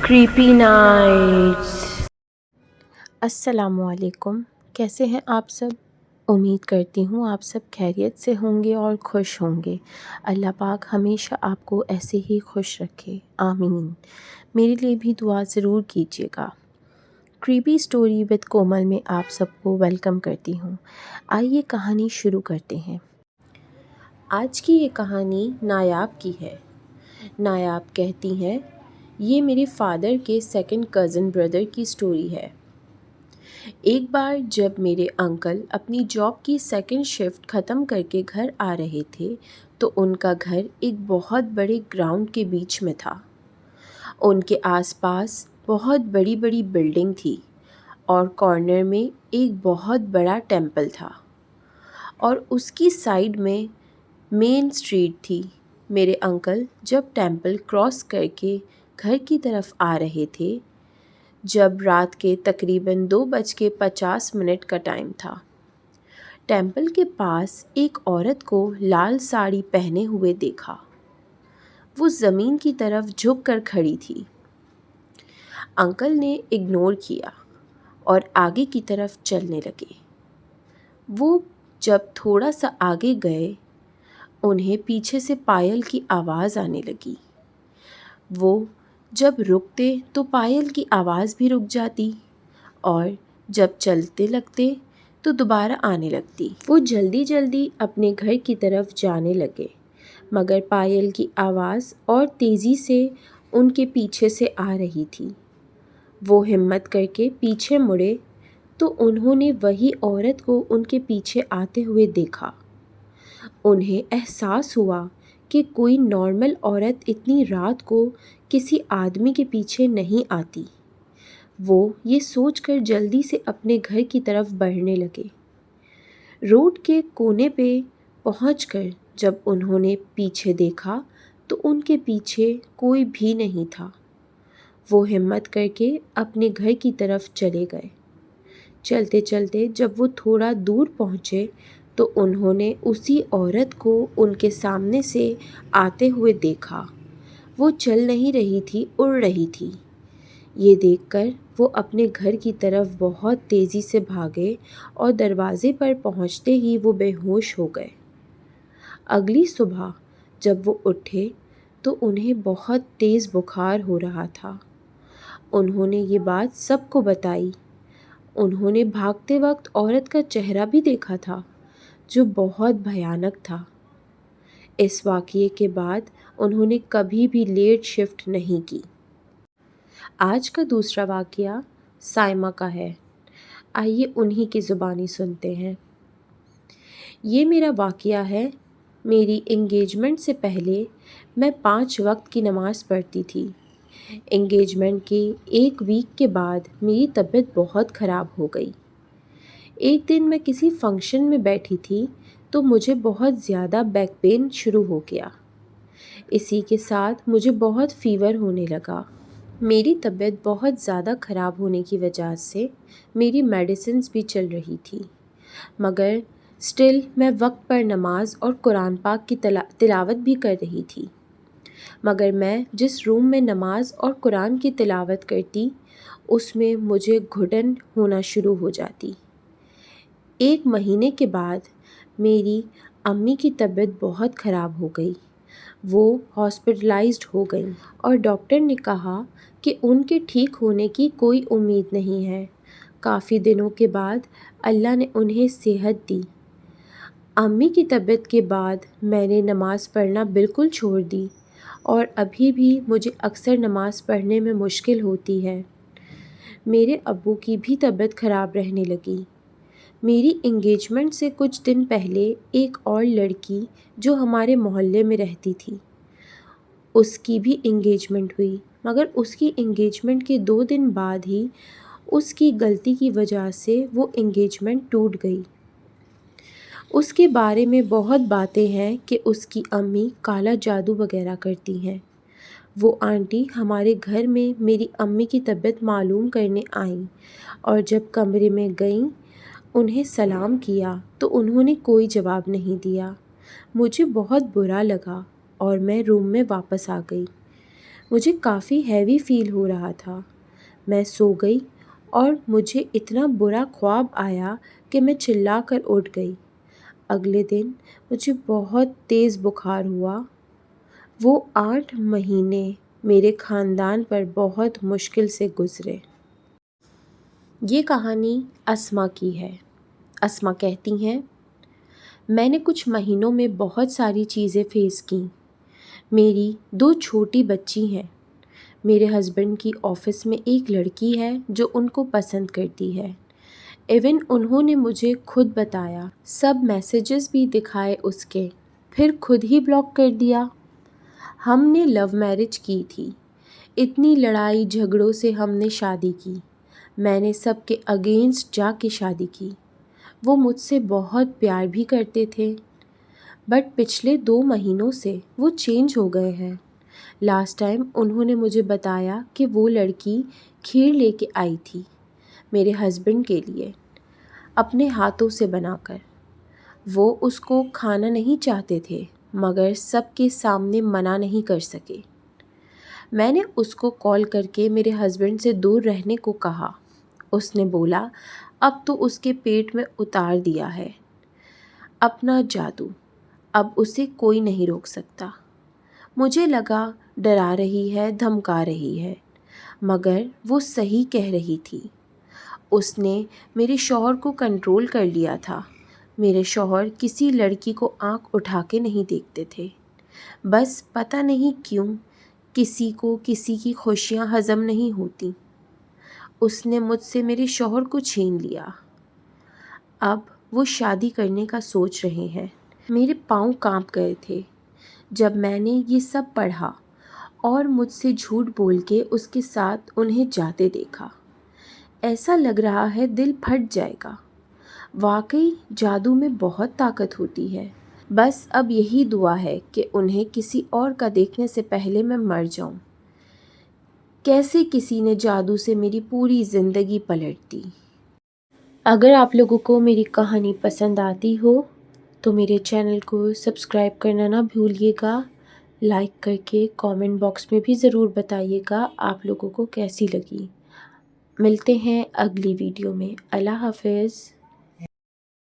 Creepy nights. السلام علیکم، کیسے ہیں آپ سب؟ امید کرتی ہوں آپ سب خیریت سے ہوں گے اور خوش ہوں گے۔ اللہ پاک ہمیشہ آپ کو ایسے ہی خوش رکھے، آمین۔ میرے لیے بھی دعا ضرور کیجیے گا۔ کریپی اسٹوری وتھ کومل میں آپ سب کو ویلکم کرتی ہوں۔ آئیے کہانی شروع کرتے ہیں۔ آج کی یہ کہانی نایاب کی ہے۔ نایاب کہتی ہیں، یہ میرے فادر کے سیکنڈ کزن بردر کی سٹوری ہے۔ ایک بار جب میرے انکل اپنی جاب کی سیکنڈ شفٹ ختم کر کے گھر آ رہے تھے تو ان کا گھر ایک بہت بڑے گراؤنڈ کے بیچ میں تھا۔ ان کے آس پاس بہت بڑی بڑی بلڈنگ تھی اور کارنر میں ایک بہت بڑا ٹیمپل تھا اور اس کی سائیڈ میں مین اسٹریٹ تھی۔ میرے انکل جب ٹیمپل کراس کر کے گھر کی طرف آ رہے تھے جب رات کے تقریباً 2:50 کا ٹائم تھا۔ ٹیمپل کے پاس ایک عورت کو لال ساڑی پہنے ہوئے دیکھا۔ وہ زمین کی طرف جھک کر کھڑی تھی۔ انکل نے اگنور کیا اور آگے کی طرف چلنے لگے۔ وہ جب تھوڑا سا آگے گئے انہیں پیچھے سے پائل کی آواز آنے لگی۔ وہ جب رکتے تو پائل کی آواز بھی رک جاتی اور جب چلتے لگتے تو دوبارہ آنے لگتی۔ وہ جلدی جلدی اپنے گھر کی طرف جانے لگے مگر پائل کی آواز اور تیزی سے ان کے پیچھے سے آ رہی تھی۔ وہ ہمت کر کے پیچھے مڑے تو انہوں نے وہی عورت کو ان کے پیچھے آتے ہوئے دیکھا۔ انہیں احساس ہوا کہ کوئی نارمل عورت اتنی رات کو کسی آدمی کے پیچھے نہیں آتی۔ وہ یہ سوچ کر جلدی سے اپنے گھر کی طرف بڑھنے لگے۔ روڈ کے کونے پہ پہنچ کر جب انہوں نے پیچھے دیکھا تو ان کے پیچھے کوئی بھی نہیں تھا۔ وہ ہمت کر کے اپنے گھر کی طرف چلے گئے۔ چلتے چلتے جب وہ تھوڑا دور پہنچے تو انہوں نے اسی عورت کو ان کے سامنے سے آتے ہوئے دیکھا۔ وہ چل نہیں رہی تھی، اڑ رہی تھی۔ یہ دیکھ کر وہ اپنے گھر کی طرف بہت تیزی سے بھاگے اور دروازے پر پہنچتے ہی وہ بے ہوش ہو گئے۔ اگلی صبح جب وہ اٹھے تو انہیں بہت تیز بخار ہو رہا تھا۔ انہوں نے یہ بات سب کو بتائی۔ انہوں نے بھاگتے وقت عورت کا چہرہ بھی دیکھا تھا جو بہت بھیانک تھا۔ اس واقعے کے بعد انہوں نے کبھی بھی لیٹ شفٹ نہیں کی۔ آج کا دوسرا واقعہ سائمہ کا ہے۔ آئیے انہی کی زبانی سنتے ہیں۔ یہ میرا واقعہ ہے۔ میری انگیجمنٹ سے پہلے میں 5 وقت کی نماز پڑھتی تھی۔ انگیجمنٹ کے 1 ویک کے بعد میری طبیعت بہت خراب ہو گئی۔ ایک دن میں کسی فنکشن میں بیٹھی تھی تو مجھے بہت زیادہ بیک پین شروع ہو گیا۔ اسی کے ساتھ مجھے بہت فیور ہونے لگا۔ میری طبیعت بہت زیادہ خراب ہونے کی وجہ سے میری میڈیسنز بھی چل رہی تھی مگر سٹل میں وقت پر نماز اور قرآن پاک کی تلاوت بھی کر رہی تھی۔ مگر میں جس روم میں نماز اور قرآن کی تلاوت کرتی اس میں مجھے گھٹن ہونا شروع ہو جاتی۔ 1 مہینے کے بعد میری امی کی طبیعت بہت خراب ہو گئی۔ وہ ہاسپٹلائزڈ ہو گئیں اور ڈاکٹر نے کہا کہ ان کے ٹھیک ہونے کی کوئی امید نہیں ہے۔ کافی دنوں کے بعد اللہ نے انہیں صحت دی۔ امی کی طبیعت کے بعد میں نے نماز پڑھنا بالکل چھوڑ دی اور ابھی بھی مجھے اکثر نماز پڑھنے میں مشکل ہوتی ہے۔ میرے ابو کی بھی طبیعت خراب رہنے لگی۔ میری انگیجمنٹ سے کچھ دن پہلے ایک اور لڑکی جو ہمارے محلے میں رہتی تھی اس کی بھی انگیجمنٹ ہوئی مگر اس کی انگیجمنٹ کے 2 دن بعد ہی اس کی غلطی کی وجہ سے وہ انگیجمنٹ ٹوٹ گئی۔ اس کے بارے میں بہت باتیں ہیں کہ اس کی امی کالا جادو وغیرہ کرتی ہیں۔ وہ آنٹی ہمارے گھر میں میری امی کی طبیعت معلوم کرنے آئیں اور جب کمرے میں گئیں انہیں سلام کیا تو انہوں نے کوئی جواب نہیں دیا۔ مجھے بہت برا لگا اور میں روم میں واپس آ گئی۔ مجھے کافی ہیوی فیل ہو رہا تھا۔ میں سو گئی اور مجھے اتنا برا خواب آیا کہ میں چلا کر اٹھ گئی۔ اگلے دن مجھے بہت تیز بخار ہوا۔ وہ 8 مہینے میرے خاندان پر بہت مشکل سے گزرے۔ یہ کہانی اسما کی ہے۔ اسما کہتی ہیں، میں نے کچھ مہینوں میں بہت ساری چیزیں فیس کیں۔ میری 2 چھوٹی بچی ہیں۔ میرے ہسبینڈ کی آفس میں ایک لڑکی ہے جو ان کو پسند کرتی ہے۔ ایون انہوں نے مجھے خود بتایا، سب میسیجز بھی دکھائے اس کے، پھر خود ہی بلاک کر دیا۔ ہم نے لو میرج کی تھی۔ اتنی لڑائی جھگڑوں سے ہم نے شادی کی۔ میں نے سب کے اگینسٹ جا کے شادی کی۔ وہ مجھ سے بہت پیار بھی کرتے تھے، بٹ پچھلے 2 مہینوں سے وہ چینج ہو گئے ہیں۔ لاسٹ ٹائم انہوں نے مجھے بتایا کہ وہ لڑکی کھیر لے کے آئی تھی میرے ہسبینڈ کے لیے، اپنے ہاتھوں سے بنا کر۔ وہ اس کو کھانا نہیں چاہتے تھے مگر سب کے سامنے منع نہیں کر سکے۔ میں نے اس کو کال کر کے میرے ہسبینڈ سے دور رہنے کو کہا۔ اس نے بولا اب تو اس کے پیٹ میں اتار دیا ہے اپنا جادو، اب اسے کوئی نہیں روک سکتا۔ مجھے لگا ڈرا رہی ہے، دھمکا رہی ہے، مگر وہ صحیح کہہ رہی تھی۔ اس نے میرے شوہر کو کنٹرول کر لیا تھا۔ میرے شوہر کسی لڑکی کو آنکھ اٹھا کے نہیں دیکھتے تھے۔ بس پتہ نہیں کیوں کسی کو کسی کی خوشیاں ہضم نہیں ہوتی۔ اس نے مجھ سے میرے شوہر کو چھین لیا۔ اب وہ شادی کرنے کا سوچ رہے ہیں۔ میرے پاؤں کانپ گئے تھے جب میں نے یہ سب پڑھا اور مجھ سے جھوٹ بول کے اس کے ساتھ انہیں جاتے دیکھا۔ ایسا لگ رہا ہے دل پھٹ جائے گا۔ واقعی جادو میں بہت طاقت ہوتی ہے۔ بس اب یہی دعا ہے کہ انہیں کسی اور کا دیکھنے سے پہلے میں مر جاؤں۔ کیسے کسی نے جادو سے میری پوری زندگی پلٹ دی۔ اگر آپ لوگوں کو میری کہانی پسند آتی ہو تو میرے چینل کو سبسکرائب کرنا نہ بھولیے گا، لائک کر کے کامنٹ باکس میں بھی ضرور بتائیے گا آپ لوگوں کو کیسی لگی۔ ملتے ہیں اگلی ویڈیو میں۔ اللہ حافظ۔